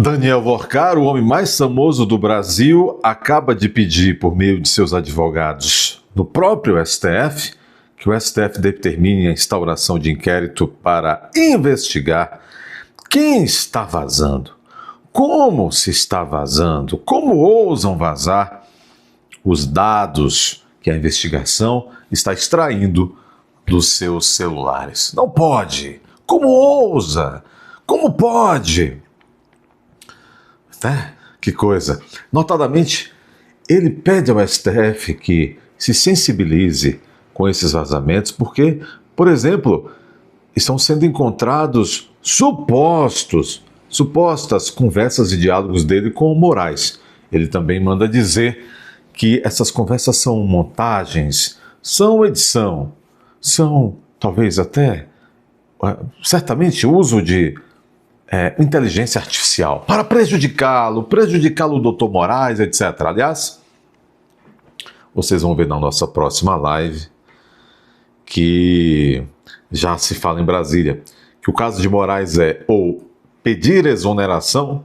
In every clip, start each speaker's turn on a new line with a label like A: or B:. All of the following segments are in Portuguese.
A: Daniel Vorcar, o homem mais famoso do Brasil, acaba de pedir, por meio de seus advogados, no próprio STF, que o STF determine a instauração de inquérito para investigar quem está vazando, como se está vazando, como ousam vazar os dados que a investigação está extraindo dos seus celulares. Não pode! Como ousa? Como pode? Que coisa. Notadamente, ele pede ao STF que se sensibilize com esses vazamentos, porque, por exemplo, estão sendo encontrados supostas conversas e diálogos dele com o Moraes. Ele também manda dizer que essas conversas são montagens, são edição, são talvez até, certamente, uso de inteligência artificial para prejudicar o Dr. Moraes, etc. Aliás, vocês vão ver na nossa próxima live que já se fala em Brasília que o caso de Moraes é ou pedir exoneração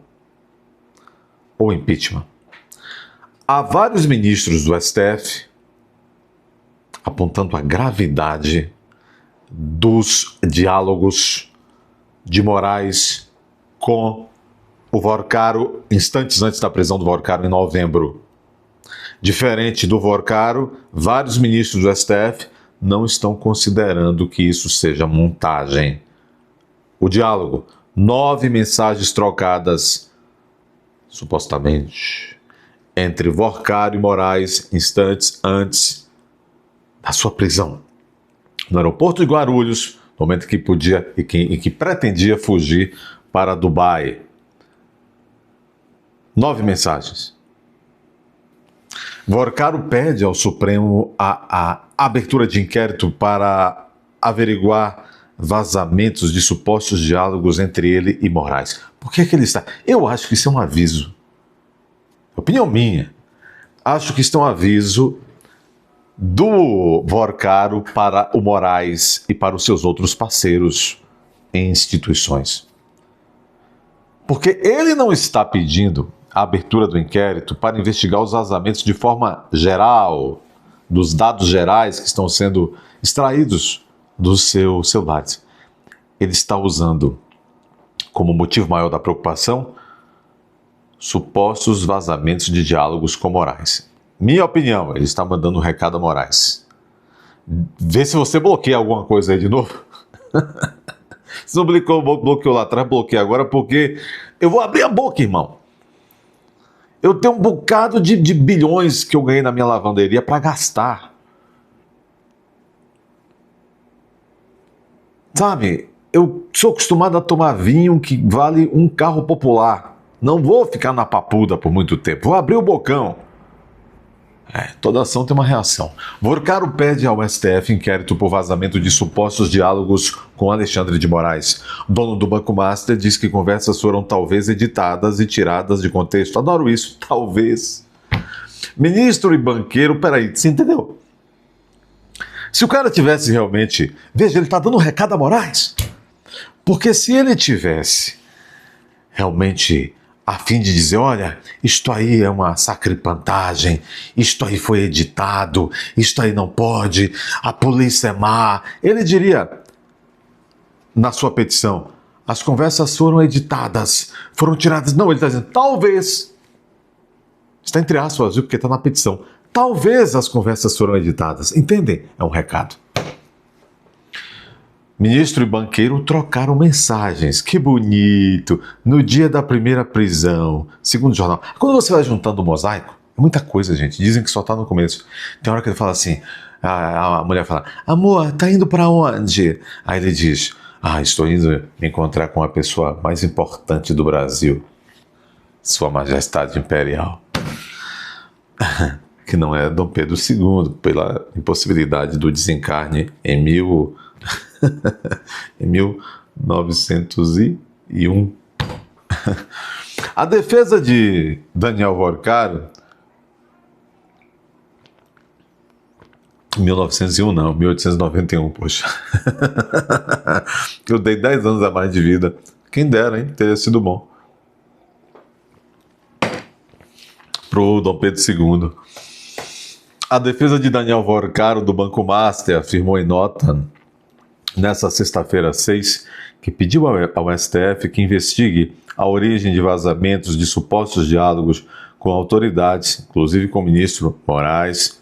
A: ou impeachment. Há vários ministros do STF apontando a gravidade dos diálogos de Moraes com o Vorcaro instantes antes da prisão do Vorcaro em novembro. Diferente do Vorcaro, vários ministros do STF não estão considerando que isso seja montagem. O diálogo, 9 mensagens trocadas, supostamente, entre Vorcaro e Moraes instantes antes da sua prisão. No aeroporto de Guarulhos, no momento que podia e que pretendia fugir para Dubai. 9 mensagens. Vorcaro pede ao Supremo a abertura de inquérito para averiguar vazamentos de supostos diálogos entre ele e Moraes. Por que ele está? Eu acho que isso é um aviso. Opinião minha. Acho que isso é um aviso do Vorcaro para o Moraes e para os seus outros parceiros em instituições. Porque ele não está pedindo a abertura do inquérito para investigar os vazamentos de forma geral, dos dados gerais que estão sendo extraídos dos seus celulares. Ele está usando como motivo maior da preocupação supostos vazamentos de diálogos com Moraes. Minha opinião, ele está mandando um recado a Moraes. Vê se você bloqueia alguma coisa aí de novo. Se não bloqueou lá atrás, bloqueia agora, porque eu vou abrir a boca, irmão. Eu tenho um bocado de bilhões que eu ganhei na minha lavanderia para gastar. Sabe, eu sou acostumado a tomar vinho que vale um carro popular. Não vou ficar na papuda por muito tempo, vou abrir o bocão. Toda ação tem uma reação. Vorcaro pede ao STF inquérito por vazamento de supostos diálogos com Alexandre de Moraes. Dono do Banco Master diz que conversas foram talvez editadas e tiradas de contexto. Adoro isso, talvez. Ministro e banqueiro, peraí, você entendeu? Se o cara tivesse realmente... Veja, ele está dando um recado a Moraes. Porque se ele tivesse realmente... a fim de dizer, olha, isto aí é uma sacripantagem, isto aí foi editado, isto aí não pode, a polícia é má. Ele diria, na sua petição, as conversas foram editadas, foram tiradas. Não, ele está dizendo, talvez, está entre aspas, viu, porque está na petição, talvez as conversas foram editadas. Entendem? É um recado. Ministro e banqueiro trocaram mensagens. Que bonito! No dia da primeira prisão. Segundo o jornal. Quando você vai juntando o mosaico, é muita coisa, gente. Dizem que só tá no começo. Tem hora que ele fala assim, a mulher fala, amor, tá indo pra onde? Aí ele diz, estou indo me encontrar com a pessoa mais importante do Brasil. Sua Majestade Imperial. Que não é Dom Pedro II, pela impossibilidade do desencarne em 1901. A defesa de Daniel Vorcar, 1901 não, 1891, poxa. Eu dei 10 anos a mais de vida. Quem dera, hein? Teria sido bom. para o Dom Pedro II. A defesa de Daniel Vorcaro, do Banco Master, afirmou em nota, nesta sexta-feira 6, que pediu ao STF que investigue a origem de vazamentos de supostos diálogos com autoridades, inclusive com o ministro Moraes.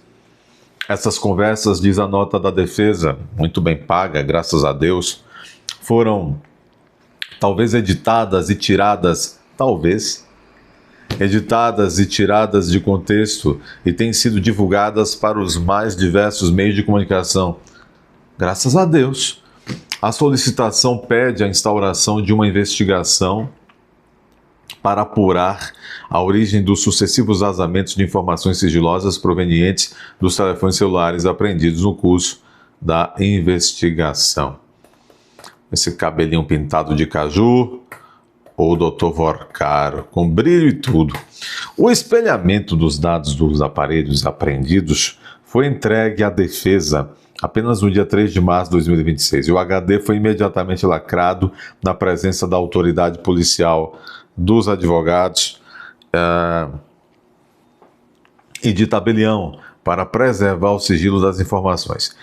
A: Essas conversas, diz a nota da defesa, muito bem paga, graças a Deus, foram talvez editadas e tiradas de contexto e têm sido divulgadas para os mais diversos meios de comunicação. Graças a Deus. A solicitação pede a instauração de uma investigação para apurar a origem dos sucessivos vazamentos de informações sigilosas provenientes dos telefones celulares apreendidos no curso da investigação. Esse cabelinho pintado de caju, ou o Dr. Vorcaro, com brilho e tudo. O espelhamento dos dados dos aparelhos apreendidos foi entregue à defesa apenas no dia 3 de março de 2026, e o HD foi imediatamente lacrado na presença da autoridade policial, dos advogados e de tabelião, para preservar o sigilo das informações.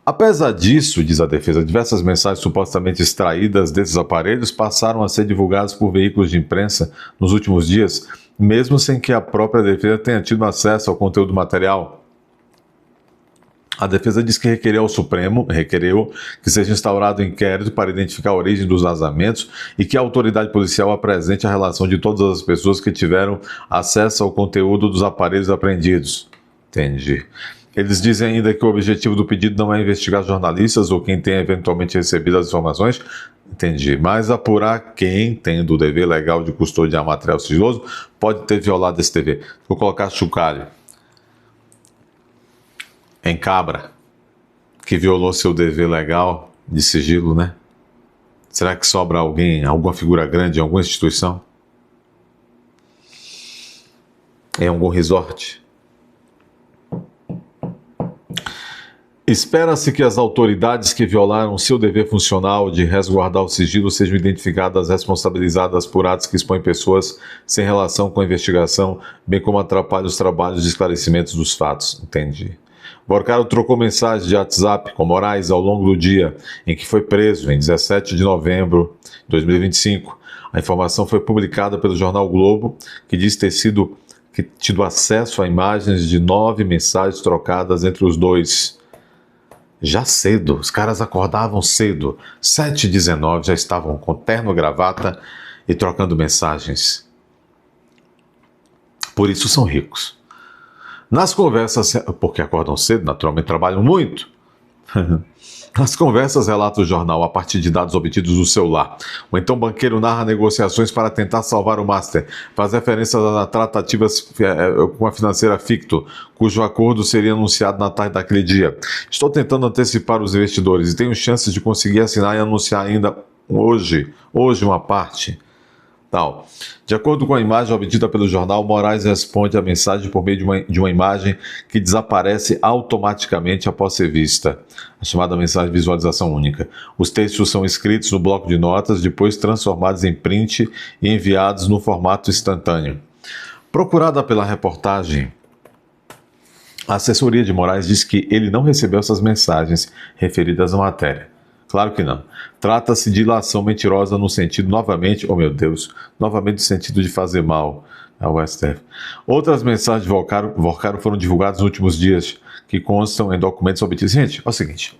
A: Apesar disso, diz a defesa, diversas mensagens supostamente extraídas desses aparelhos passaram a ser divulgadas por veículos de imprensa nos últimos dias, mesmo sem que a própria defesa tenha tido acesso ao conteúdo material. A defesa diz que requereu ao Supremo que seja instaurado um inquérito para identificar a origem dos vazamentos e que a autoridade policial apresente a relação de todas as pessoas que tiveram acesso ao conteúdo dos aparelhos apreendidos. Entendi. Eles dizem ainda que o objetivo do pedido não é investigar jornalistas ou quem tenha eventualmente recebido as informações. Entendi. Mas apurar quem, tendo o dever legal de custodiar material sigiloso, pode ter violado esse dever. Vou colocar chocalho em cabra, que violou seu dever legal de sigilo, né? Será que sobra alguém, alguma figura grande em alguma instituição? Em algum resort? Espera-se que as autoridades que violaram seu dever funcional de resguardar o sigilo sejam identificadas, responsabilizadas por atos que expõem pessoas sem relação com a investigação, bem como atrapalham os trabalhos de esclarecimento dos fatos. Entendi. Vorcaro trocou mensagens de WhatsApp com Moraes ao longo do dia em que foi preso, em 17 de novembro de 2025. A informação foi publicada pelo jornal Globo, que diz ter tido acesso a imagens de 9 mensagens trocadas entre os dois. Já cedo, os caras acordavam cedo, 7h19, já estavam com terno, gravata e trocando mensagens. Por isso são ricos. Nas conversas, porque acordam cedo, naturalmente trabalham muito. Nas conversas, relata o jornal, a partir de dados obtidos do celular. O então banqueiro narra negociações para tentar salvar o Master. Faz referência a tratativas com a financeira Ficto, cujo acordo seria anunciado na tarde daquele dia. Estou tentando antecipar os investidores e tenho chances de conseguir assinar e anunciar ainda hoje uma parte. Tal. De acordo com a imagem obtida pelo jornal, Moraes responde a mensagem por meio de uma imagem que desaparece automaticamente após ser vista, a chamada mensagem de visualização única. Os textos são escritos no bloco de notas, depois transformados em print e enviados no formato instantâneo. Procurada pela reportagem, a assessoria de Moraes diz que ele não recebeu essas mensagens referidas à matéria. Claro que não. Trata-se de ilação mentirosa no sentido, novamente no sentido de fazer mal ao STF. Outras mensagens de Vorcaro foram divulgadas nos últimos dias, que constam em documentos obtidos. Gente, é o seguinte.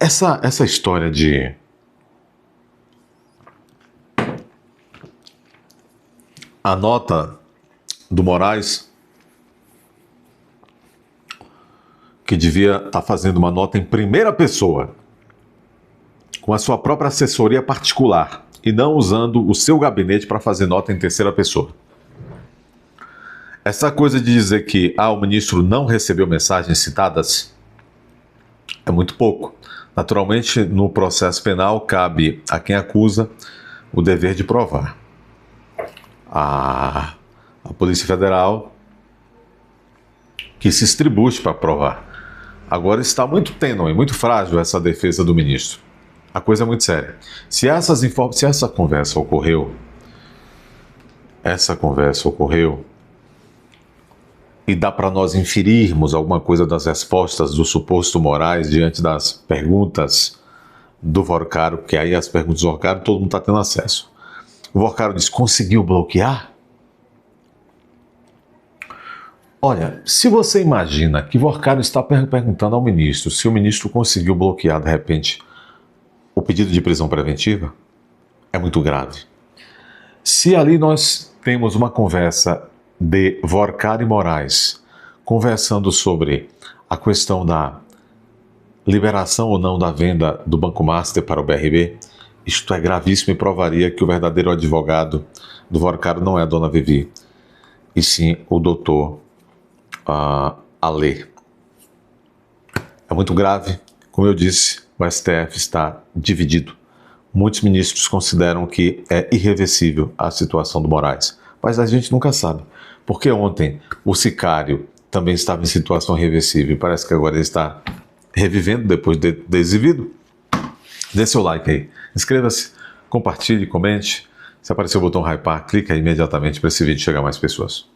A: Essa história de a nota do Moraes, que devia estar fazendo uma nota em primeira pessoa, com a sua própria assessoria particular, e não usando o seu gabinete para fazer nota em terceira pessoa. Essa coisa de dizer que o ministro não recebeu mensagens citadas é muito pouco. Naturalmente, no processo penal, cabe a quem acusa o dever de provar. A Polícia Federal que se estribui para provar. Agora está muito tênue, muito frágil essa defesa do ministro. A coisa é muito séria. Se essa conversa ocorreu essa conversa ocorreu e dá para nós inferirmos alguma coisa das respostas do suposto Moraes diante das perguntas do Vorcaro, porque aí as perguntas do Vorcaro todo mundo está tendo acesso. O Vorcaro diz: conseguiu bloquear? Olha, se você imagina que Vorcaro está perguntando ao ministro se o ministro conseguiu bloquear de repente o pedido de prisão preventiva, é muito grave. Se ali nós temos uma conversa de Vorcaro e Moraes conversando sobre a questão da liberação ou não da venda do Banco Master para o BRB, isto é gravíssimo e provaria que o verdadeiro advogado do Vorcaro não é a dona Vivi, e sim o doutor Alê. É muito grave. Como eu disse, o STF está dividido. Muitos ministros consideram que é irreversível a situação do Moraes, mas a gente nunca sabe, porque ontem o sicário também estava em situação irreversível e parece que agora ele está revivendo depois de exibido. Dê seu like aí, inscreva-se, compartilhe, comente. Se aparecer o botão hypar, clica imediatamente para esse vídeo chegar a mais pessoas.